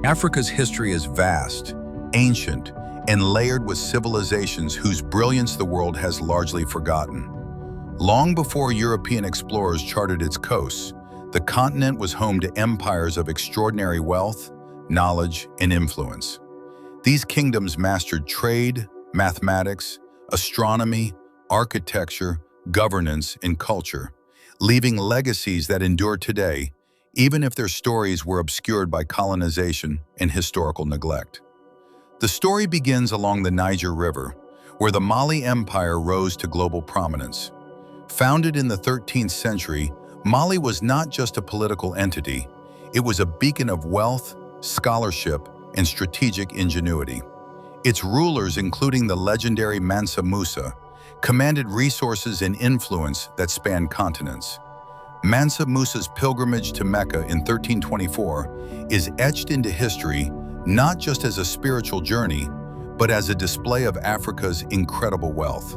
Africa's history is vast, ancient, and layered with civilizations whose brilliance the world has largely forgotten. Long before European explorers charted its coasts, the continent was home to empires of extraordinary wealth, knowledge, and influence. These kingdoms mastered trade, mathematics, astronomy, architecture, governance, and culture, leaving legacies that endure today, even if their stories were obscured by colonization and historical neglect. The story begins along the Niger River, where the Mali Empire rose to global prominence. Founded in the 13th century, Mali was not just a political entity, it was a beacon of wealth, scholarship, and strategic ingenuity. Its rulers, including the legendary Mansa Musa, commanded resources and influence that spanned continents. Mansa Musa's pilgrimage to Mecca in 1324 is etched into history not just as a spiritual journey, but as a display of Africa's incredible wealth.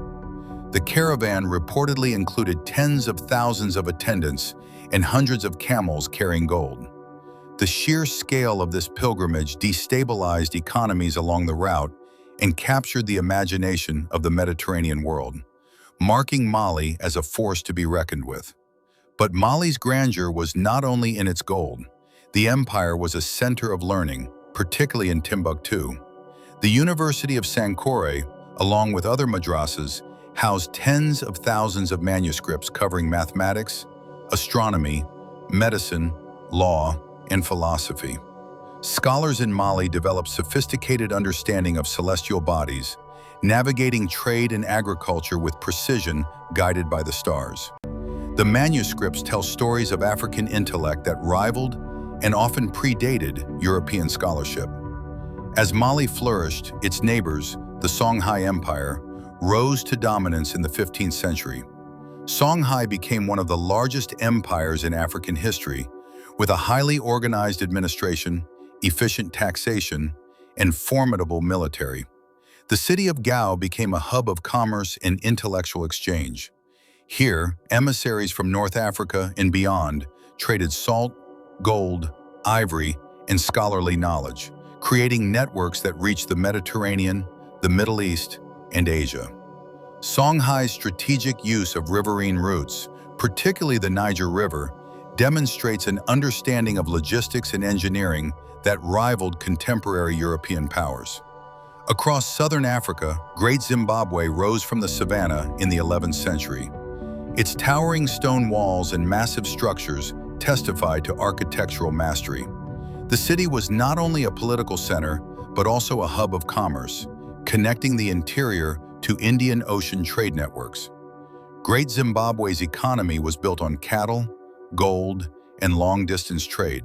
The caravan reportedly included tens of thousands of attendants and hundreds of camels carrying gold. The sheer scale of this pilgrimage destabilized economies along the route and captured the imagination of the Mediterranean world, marking Mali as a force to be reckoned with. But Mali's grandeur was not only in its gold. The empire was a center of learning, particularly in Timbuktu. The University of Sankore, along with other madrasas, housed tens of thousands of manuscripts covering mathematics, astronomy, medicine, law, and philosophy. Scholars in Mali developed sophisticated understanding of celestial bodies, navigating trade and agriculture with precision guided by the stars. The manuscripts tell stories of African intellect that rivaled and often predated European scholarship. As Mali flourished, its neighbors, the Songhai Empire, rose to dominance in the 15th century. Songhai became one of the largest empires in African history, with a highly organized administration, efficient taxation, and formidable military. The city of Gao became a hub of commerce and intellectual exchange. Here, emissaries from North Africa and beyond traded salt, gold, ivory, and scholarly knowledge, creating networks that reached the Mediterranean, the Middle East, and Asia. Songhai's strategic use of riverine routes, particularly the Niger River, demonstrates an understanding of logistics and engineering that rivaled contemporary European powers. Across southern Africa, Great Zimbabwe rose from the savanna in the 11th century. Its towering stone walls and massive structures testified to architectural mastery. The city was not only a political center, but also a hub of commerce, connecting the interior to Indian Ocean trade networks. Great Zimbabwe's economy was built on cattle, gold, and long-distance trade.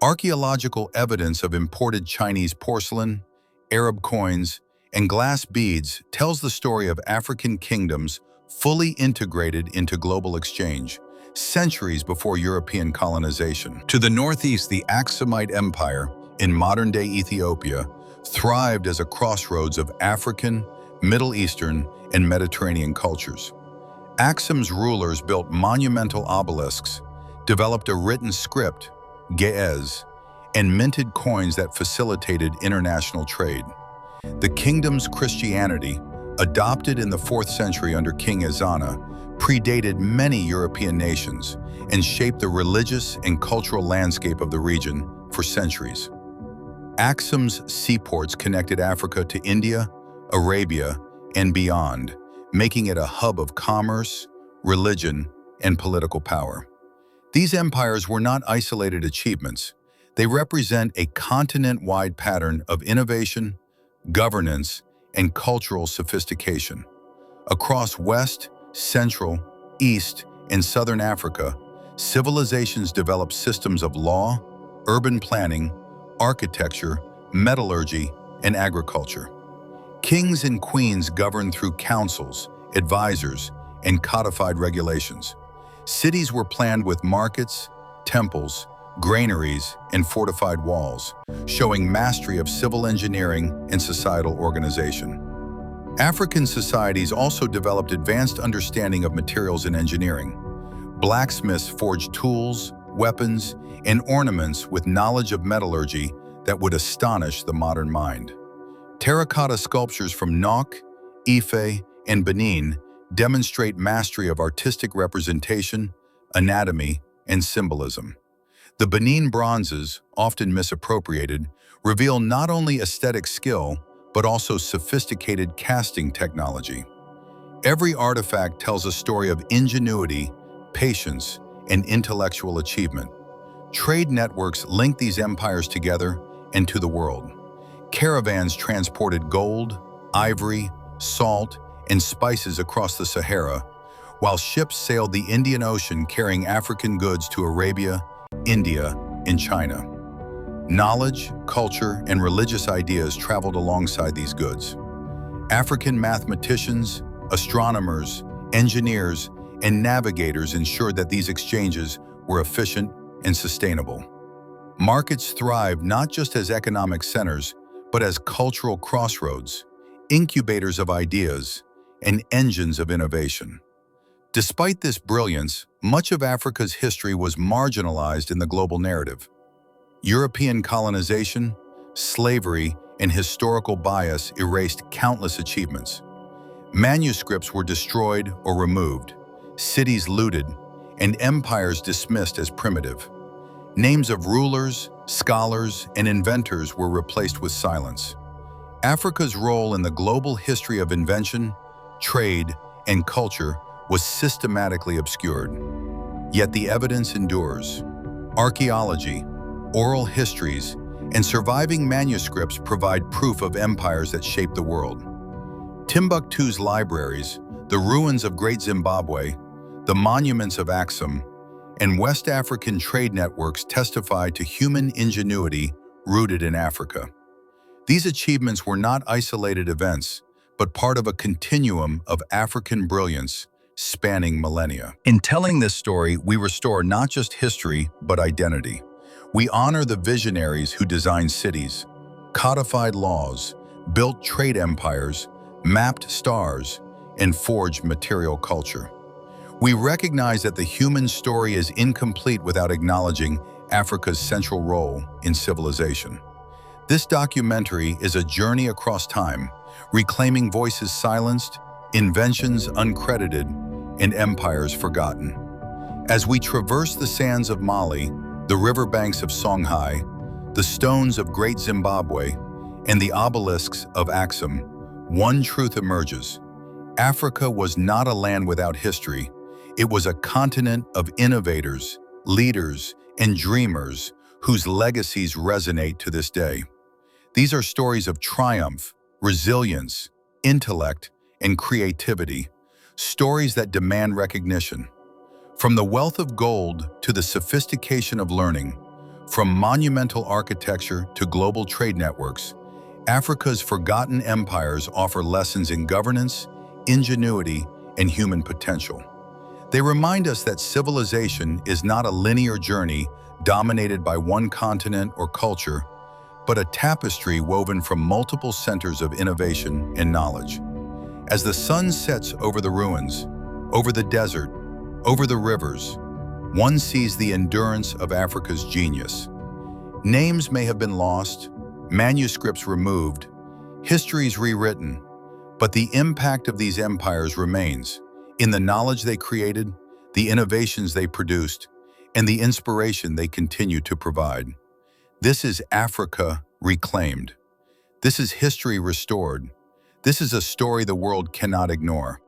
Archaeological evidence of imported Chinese porcelain, Arab coins, and glass beads tells the story of African kingdoms fully integrated into global exchange, centuries before European colonization. To the northeast, the Axumite Empire, in modern-day Ethiopia, thrived as a crossroads of African, Middle Eastern, and Mediterranean cultures. Axum's rulers built monumental obelisks, developed a written script, Ge'ez, and minted coins that facilitated international trade. The kingdom's Christianity, adopted in the 4th century under King Ezana, predated many European nations and shaped the religious and cultural landscape of the region for centuries. Axum's seaports connected Africa to India, Arabia, and beyond, making it a hub of commerce, religion, and political power. These empires were not isolated achievements. They represent a continent-wide pattern of innovation, governance, and cultural sophistication. Across West, Central, East, and Southern Africa, civilizations developed systems of law, urban planning, architecture, metallurgy, and agriculture. Kings and queens governed through councils, advisors, and codified regulations. Cities were planned with markets, temples, granaries, and fortified walls, showing mastery of civil engineering and societal organization. African societies also developed advanced understanding of materials and engineering. Blacksmiths forged tools, weapons, and ornaments with knowledge of metallurgy that would astonish the modern mind. Terracotta sculptures from Nok, Ife, and Benin demonstrate mastery of artistic representation, anatomy, and symbolism. The Benin bronzes, often misappropriated, reveal not only aesthetic skill, but also sophisticated casting technology. Every artifact tells a story of ingenuity, patience, and intellectual achievement. Trade networks link these empires together and to the world. Caravans transported gold, ivory, salt, and spices across the Sahara, while ships sailed the Indian Ocean carrying African goods to Arabia, India, and China. Knowledge, culture, and religious ideas traveled alongside these goods. African mathematicians, astronomers, engineers, and navigators ensured that these exchanges were efficient and sustainable. Markets thrived not just as economic centers, but as cultural crossroads, incubators of ideas, and engines of innovation. Despite this brilliance, much of Africa's history was marginalized in the global narrative. European colonization, slavery, and historical bias erased countless achievements. Manuscripts were destroyed or removed, cities looted, and empires dismissed as primitive. Names of rulers, scholars, and inventors were replaced with silence. Africa's role in the global history of invention, trade, and culture was systematically obscured. Yet the evidence endures. Archaeology, oral histories, and surviving manuscripts provide proof of empires that shaped the world. Timbuktu's libraries, the ruins of Great Zimbabwe, the monuments of Axum, and West African trade networks testify to human ingenuity rooted in Africa. These achievements were not isolated events, but part of a continuum of African brilliance spanning millennia. In telling this story, we restore not just history, but identity. We honor the visionaries who designed cities, codified laws, built trade empires, mapped stars, and forged material culture. We recognize that the human story is incomplete without acknowledging Africa's central role in civilization. This documentary is a journey across time, reclaiming voices silenced, inventions uncredited, and empires forgotten. As we traverse the sands of Mali, the riverbanks of Songhai, the stones of Great Zimbabwe, and the obelisks of Axum, one truth emerges. Africa was not a land without history. It was a continent of innovators, leaders, and dreamers whose legacies resonate to this day. These are stories of triumph, resilience, intellect, and creativity, stories that demand recognition. From the wealth of gold to the sophistication of learning, from monumental architecture to global trade networks, Africa's forgotten empires offer lessons in governance, ingenuity, and human potential. They remind us that civilization is not a linear journey dominated by one continent or culture, but a tapestry woven from multiple centers of innovation and knowledge. As the sun sets over the ruins, over the desert, over the rivers, one sees the endurance of Africa's genius. Names may have been lost, manuscripts removed, histories rewritten, but the impact of these empires remains in the knowledge they created, the innovations they produced, and the inspiration they continue to provide. This is Africa reclaimed. This is history restored. This is a story the world cannot ignore.